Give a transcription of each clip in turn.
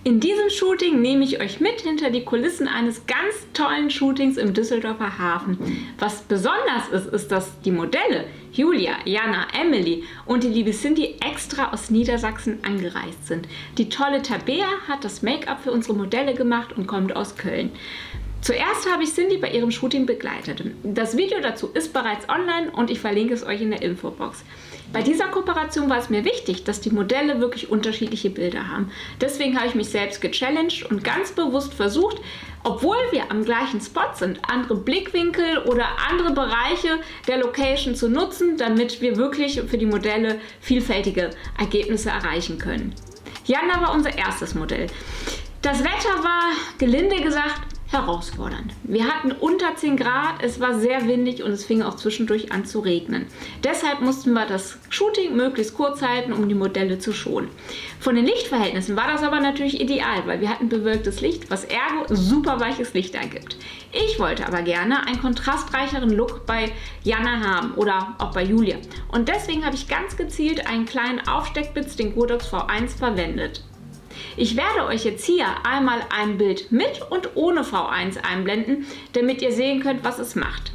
In diesem Shooting nehme ich euch mit hinter die Kulissen eines ganz tollen Shootings im Düsseldorfer Hafen. Was besonders ist, ist, dass die Modelle Julia, Jana, Emily und die liebe Cindy extra aus Niedersachsen angereist sind. Die tolle Tabea hat das Make-up für unsere Modelle gemacht und kommt aus Köln. Zuerst habe ich Cindy bei ihrem Shooting begleitet. Das Video dazu ist bereits online und ich verlinke es euch in der Infobox. Bei dieser Kooperation war es mir wichtig, dass die Modelle wirklich unterschiedliche Bilder haben. Deswegen habe ich mich selbst gechallenged und ganz bewusst versucht, obwohl wir am gleichen Spot sind, andere Blickwinkel oder andere Bereiche der Location zu nutzen, damit wir wirklich für die Modelle vielfältige Ergebnisse erreichen können. Jana war unser erstes Modell. Das Wetter war, gelinde gesagt, herausfordernd. Wir hatten unter 10 Grad, es war sehr windig und es fing auch zwischendurch an zu regnen. Deshalb mussten wir das Shooting möglichst kurz halten, um die Modelle zu schonen. Von den Lichtverhältnissen war das aber natürlich ideal, weil wir hatten bewölktes Licht, was ergo super weiches Licht ergibt. Ich wollte aber gerne einen kontrastreicheren Look bei Jana haben oder auch bei Julia. Und deswegen habe ich ganz gezielt einen kleinen Aufsteckblitz, den Godox V1, verwendet. Ich werde euch jetzt hier einmal ein Bild mit und ohne V1 einblenden, damit ihr sehen könnt, was es macht.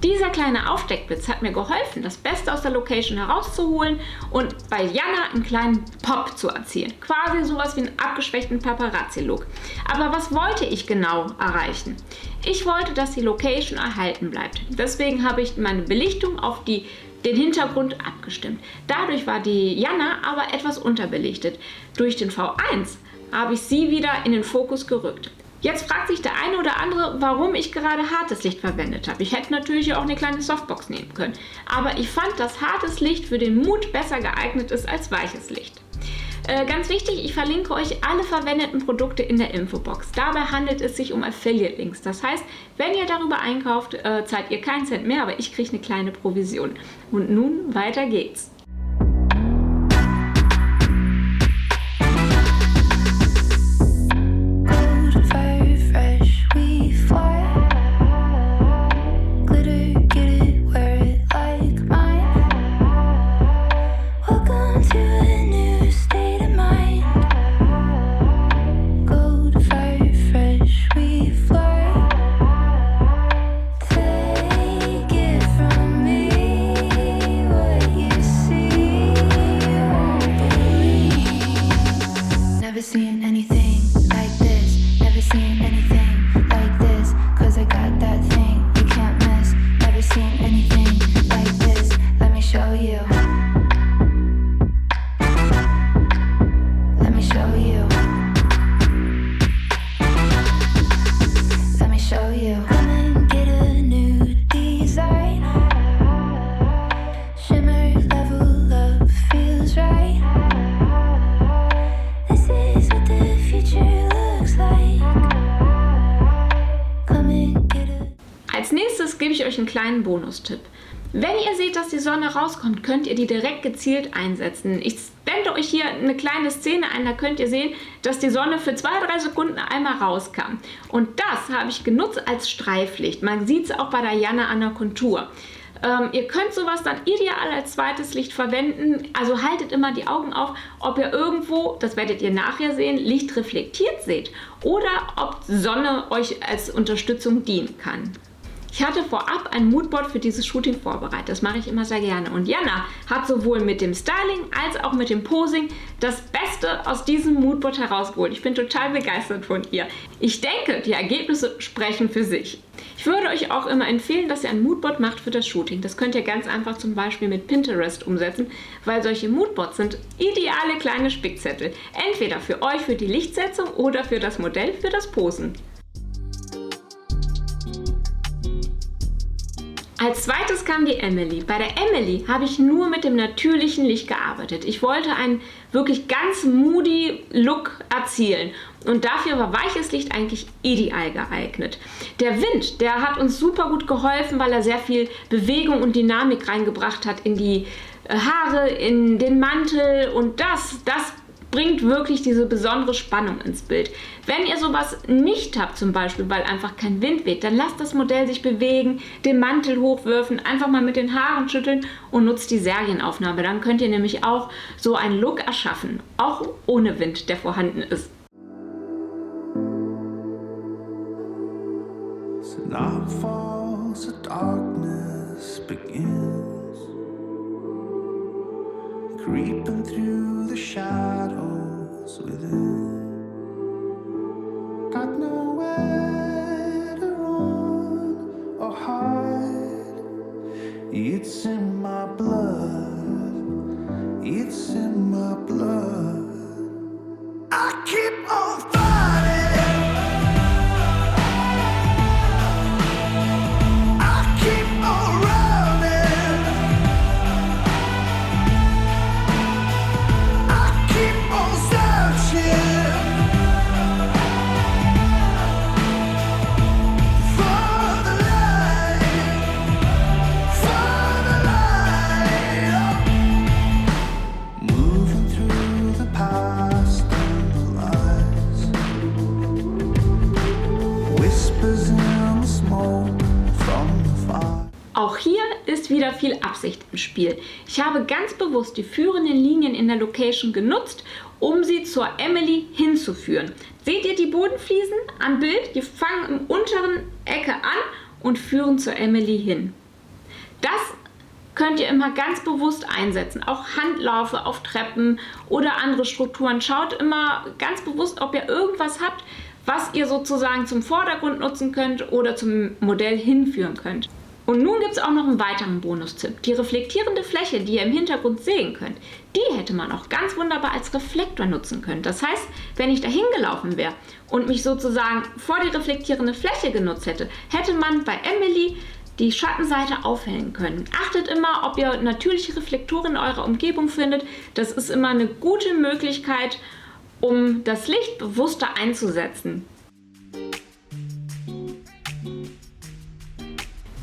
Dieser kleine Aufsteckblitz hat mir geholfen, das Beste aus der Location herauszuholen und bei Jana einen kleinen Pop zu erzielen. Quasi sowas wie einen abgeschwächten Paparazzi-Look. Aber was wollte ich genau erreichen? Ich wollte, dass die Location erhalten bleibt. Deswegen habe ich meine Belichtung auf den Hintergrund abgestimmt. Dadurch war die Jana aber etwas unterbelichtet. Durch den V1 habe ich sie wieder in den Fokus gerückt. Jetzt fragt sich der eine oder andere, warum ich gerade hartes Licht verwendet habe. Ich hätte natürlich auch eine kleine Softbox nehmen können. Aber ich fand, dass hartes Licht für den Mood besser geeignet ist als weiches Licht. Ganz wichtig, ich verlinke euch alle verwendeten Produkte in der Infobox. Dabei handelt es sich um Affiliate-Links. Das heißt, wenn ihr darüber einkauft, zahlt ihr keinen Cent mehr, aber ich kriege eine kleine Provision. Und nun weiter geht's. Als nächstes gebe ich euch einen kleinen Bonustipp. Wenn ihr seht, dass die Sonne rauskommt, könnt ihr die direkt gezielt einsetzen. Ich blende euch hier eine kleine Szene ein, da könnt ihr sehen, dass die Sonne für 2-3 Sekunden einmal rauskam. Und das habe ich genutzt als Streiflicht. Man sieht es auch bei der Jana an der Kontur. Ihr könnt sowas dann ideal als zweites Licht verwenden, also haltet immer die Augen auf, ob ihr irgendwo, das werdet ihr nachher sehen, Licht reflektiert seht oder ob Sonne euch als Unterstützung dienen kann. Ich hatte vorab ein Moodboard für dieses Shooting vorbereitet, das mache ich immer sehr gerne. Und Jana hat sowohl mit dem Styling als auch mit dem Posing das Beste aus diesem Moodboard herausgeholt. Ich bin total begeistert von ihr. Ich denke, die Ergebnisse sprechen für sich. Ich würde euch auch immer empfehlen, dass ihr ein Moodboard macht für das Shooting. Das könnt ihr ganz einfach zum Beispiel mit Pinterest umsetzen, weil solche Moodboards sind ideale kleine Spickzettel. Entweder für euch für die Lichtsetzung oder für das Modell für das Posen. Als zweites kam die Emily. Bei der Emily habe ich nur mit dem natürlichen Licht gearbeitet. Ich wollte einen wirklich ganz moody Look erzielen und dafür war weiches Licht eigentlich ideal geeignet. Der Wind, der hat uns super gut geholfen, weil er sehr viel Bewegung und Dynamik reingebracht hat in die Haare, in den Mantel und das bringt wirklich diese besondere Spannung ins Bild. Wenn ihr sowas nicht habt, zum Beispiel, weil einfach kein Wind weht, dann lasst das Modell sich bewegen, den Mantel hochwürfen, einfach mal mit den Haaren schütteln und nutzt die Serienaufnahme. Dann könnt ihr nämlich auch so einen Look erschaffen, auch ohne Wind, der vorhanden ist. creeping through the shadows within. Got nowhere to run or hide. It's in my blood. It's in my blood. I keep on fighting. I keep on running. I keep on searching for the light, for the light. Moving through the past and the lies, whispers in the smoke from the fire. Auch hier ist wieder viel Absicht im Spiel. Ich habe ganz bewusst die führenden Linien in der Location genutzt, um sie zur Emily hinzuführen. Seht ihr die Bodenfliesen am Bild? Die fangen im unteren Ecke an und führen zur Emily hin. Das könnt ihr immer ganz bewusst einsetzen. Auch Handlaufe auf Treppen oder andere Strukturen. Schaut immer ganz bewusst, ob ihr irgendwas habt, was ihr sozusagen zum Vordergrund nutzen könnt oder zum Modell hinführen könnt. Und nun gibt es auch noch einen weiteren Bonustipp. Die reflektierende Fläche, die ihr im Hintergrund sehen könnt, die hätte man auch ganz wunderbar als Reflektor nutzen können. Das heißt, wenn ich da hingelaufen wäre und mich sozusagen vor die reflektierende Fläche genutzt hätte, hätte man bei Emily die Schattenseite aufhellen können. Achtet immer, ob ihr natürliche Reflektoren in eurer Umgebung findet. Das ist immer eine gute Möglichkeit, um das Licht bewusster einzusetzen.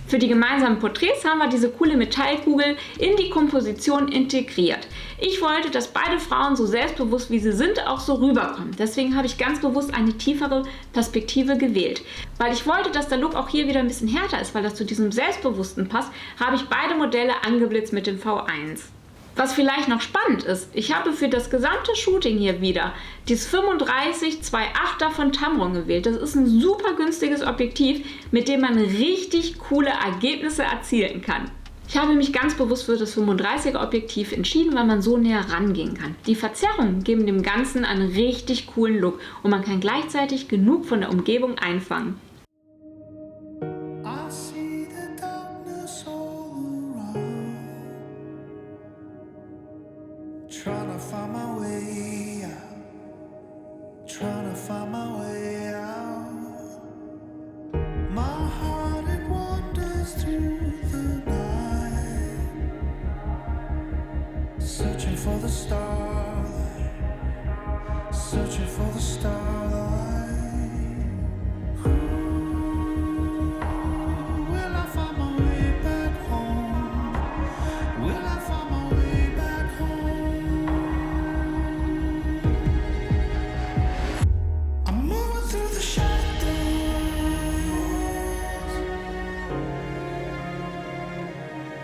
Für die gemeinsamen Porträts haben wir diese coole Metallkugel in die Komposition integriert. Ich wollte, dass beide Frauen so selbstbewusst wie sie sind auch so rüberkommen. Deswegen habe ich ganz bewusst eine tiefere Perspektive gewählt. Weil ich wollte, dass der Look auch hier wieder ein bisschen härter ist, weil das zu diesem Selbstbewussten passt, habe ich beide Modelle angeblitzt mit dem V1. Was vielleicht noch spannend ist, ich habe für das gesamte Shooting hier wieder dieses 35-2.8er von Tamron gewählt. Das ist ein super günstiges Objektiv, mit dem man richtig coole Ergebnisse erzielen kann. Ich habe mich ganz bewusst für das 35er Objektiv entschieden, weil man so näher rangehen kann. Die Verzerrungen geben dem Ganzen einen richtig coolen Look und man kann gleichzeitig genug von der Umgebung einfangen. I see the darkness all around, trying to find my way out, trying to find my way out. My heart, it wanders through the night, searching for the starlight, searching for the starlight. Will I find my way back home? Will I find my way back home? I'm moving through the shadows.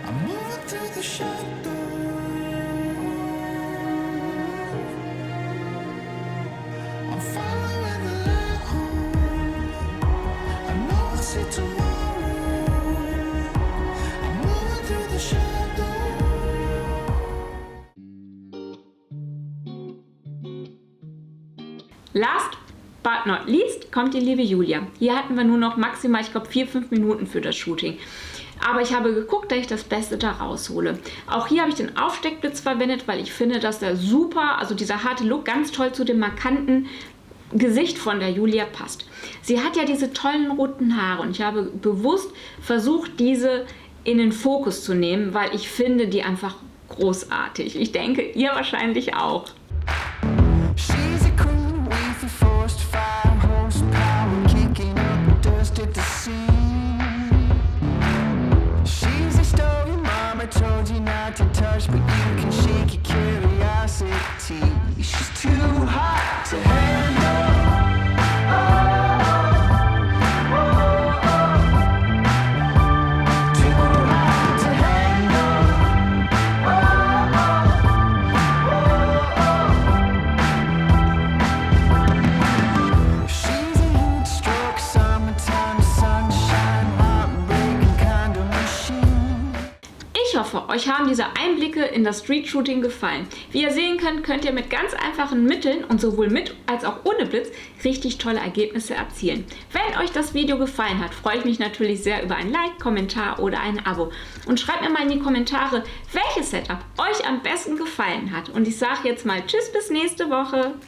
I'm moving through the shadows. I'm following the light home. I know I'll see tomorrow. I'm moving through the shadows. Last but not least kommt die liebe Julia. Hier hatten wir nur noch maximal, ich glaube, 4-5 Minuten für das Shooting. Aber ich habe geguckt, dass ich das Beste da raushole. Auch hier habe ich den Aufsteckblitz verwendet, weil ich finde, dass der super, also dieser harte Look ganz toll zu dem markanten Gesicht von der Julia passt. Sie hat ja diese tollen roten Haare und ich habe bewusst versucht, diese in den Fokus zu nehmen, weil ich finde die einfach großartig. Ich denke, ihr wahrscheinlich auch. She's a queen with a forced fire horsepower, kicking up dust at the seam. She's a story mama told you not to touch, but you can shake your curiosity. She's too hot to handle. Too hot to handle. She's a heat stroke, summertime sunshine, heartbreaking kind of machine. Ich Ich hoffe, euch haben diese Einblicke in das Street-Shooting gefallen. Wie ihr sehen könnt, könnt ihr mit ganz einfachen Mitteln und sowohl mit als auch ohne Blitz richtig tolle Ergebnisse erzielen. Wenn euch das Video gefallen hat, freue ich mich natürlich sehr über ein Like, Kommentar oder ein Abo. Und schreibt mir mal in die Kommentare, welches Setup euch am besten gefallen hat. Und ich sage jetzt mal Tschüss, bis nächste Woche.